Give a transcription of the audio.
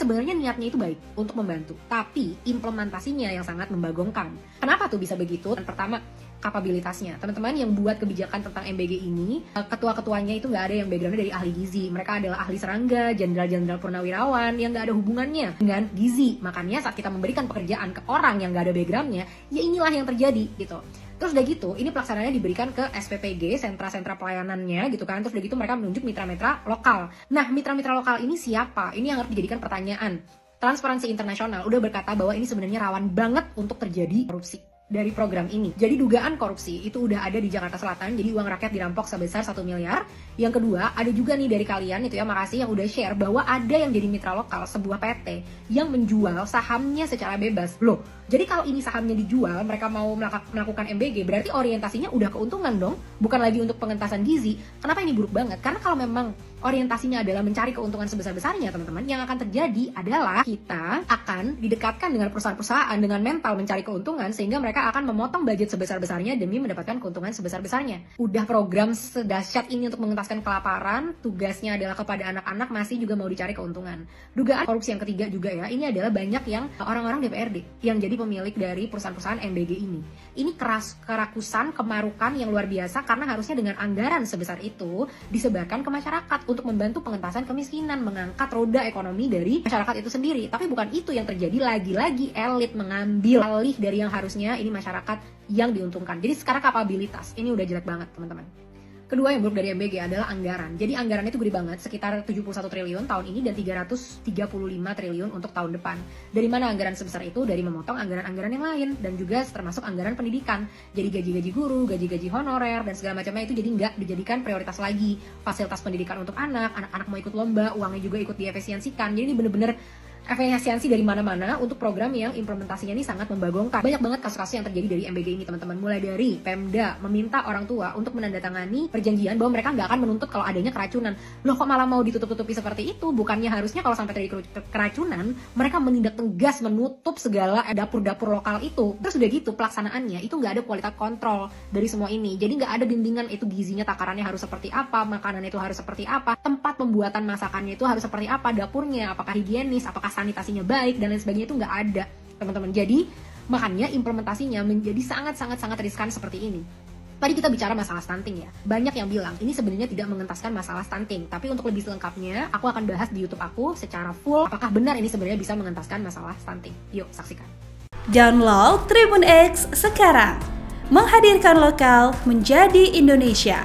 Sebenarnya niatnya itu baik untuk membantu, tapi implementasinya yang sangat membagongkan. Kenapa tuh bisa begitu? Dan pertama, kapabilitasnya. Teman-teman yang buat kebijakan tentang MBG ini, ketua-ketuanya itu nggak ada yang backgroundnya dari ahli gizi. Mereka adalah ahli serangga, jenderal-jenderal purnawirawan yang nggak ada hubungannya dengan gizi. Makanya saat kita memberikan pekerjaan ke orang yang nggak ada backgroundnya, ya inilah yang terjadi gitu. Terus udah gitu, ini pelaksanaannya diberikan ke SPPG, sentra-sentra pelayanannya gitu kan. Terus udah gitu mereka menunjuk mitra-mitra lokal. Nah, mitra-mitra lokal ini siapa? Ini yang harus dijadikan pertanyaan. Transparansi Internasional udah berkata bahwa ini sebenarnya rawan banget untuk terjadi korupsi dari program ini. Jadi dugaan korupsi itu udah ada di Jakarta Selatan, jadi uang rakyat dirampok sebesar 1 miliar. Yang kedua, ada juga nih dari kalian itu ya, makasih yang udah share bahwa ada yang jadi mitra lokal sebuah PT yang menjual sahamnya secara bebas. Loh, jadi kalau ini sahamnya dijual, mereka mau melakukan MBG, berarti orientasinya udah keuntungan dong, bukan lagi untuk pengentasan gizi. Kenapa ini buruk banget? Karena kalau memang orientasinya adalah mencari keuntungan sebesar-besarnya, teman-teman, yang akan terjadi adalah kita akan didekatkan dengan perusahaan-perusahaan dengan mental mencari keuntungan, sehingga mereka akan memotong budget sebesar-besarnya demi mendapatkan keuntungan sebesar-besarnya. Udah program sedahsyat ini untuk mengentaskan kelaparan, tugasnya adalah kepada anak-anak, masih juga mau dicari keuntungan. Dugaan korupsi yang ketiga juga ya, ini adalah banyak yang orang-orang DPRD yang jadi pemilik dari perusahaan-perusahaan MBG ini. Ini kerakusan, kemarukan yang luar biasa, karena harusnya dengan anggaran sebesar itu disebarkan ke masyarakat untuk membantu pengentasan kemiskinan, mengangkat roda ekonomi dari masyarakat itu sendiri. Tapi bukan itu yang terjadi, lagi-lagi elit mengambil alih dari yang harusnya ini masyarakat yang diuntungkan. Jadi sekarang kapabilitas, ini udah jelek banget teman-teman. Kedua yang buruk dari MBG adalah anggaran. Jadi anggarannya itu gede banget, sekitar 71 triliun tahun ini dan 335 triliun untuk tahun depan. Dari mana anggaran sebesar itu? Dari memotong anggaran-anggaran yang lain, dan juga termasuk anggaran pendidikan. Jadi gaji-gaji guru, gaji-gaji honorer, dan segala macamnya itu jadi nggak dijadikan prioritas lagi. Fasilitas pendidikan untuk anak-anak mau ikut lomba, uangnya juga ikut diefisiensikan. Jadi ini bener-bener efisiensi dari mana-mana untuk program yang implementasinya ini sangat membagongkan. Banyak banget kasus-kasus yang terjadi dari MBG ini teman-teman. Mulai dari Pemda meminta orang tua untuk menandatangani perjanjian bahwa mereka nggak akan menuntut kalau adanya keracunan. Loh, kok malah mau ditutup-tutupi seperti itu? Bukannya harusnya kalau sampai terjadi keracunan, mereka menindak tegas menutup segala dapur-dapur lokal itu. Terus udah gitu pelaksanaannya itu nggak ada kualitas kontrol dari semua ini. Jadi nggak ada bimbingan itu gizinya, takarannya harus seperti apa, makanan itu harus seperti apa, tempat pembuatan masakannya itu harus seperti apa, dapurnya apakah higienis, apakah sanitasinya baik, dan lain sebagainya itu nggak ada teman-teman. Jadi makanya implementasinya menjadi sangat riskan seperti ini. Tadi kita bicara masalah stunting ya. Banyak yang bilang ini sebenarnya tidak mengentaskan masalah stunting, tapi untuk lebih selengkapnya aku akan bahas di YouTube aku secara full apakah benar ini sebenarnya bisa mengentaskan masalah stunting. Yuk saksikan. Download Tribun X sekarang. Menghadirkan lokal menjadi Indonesia.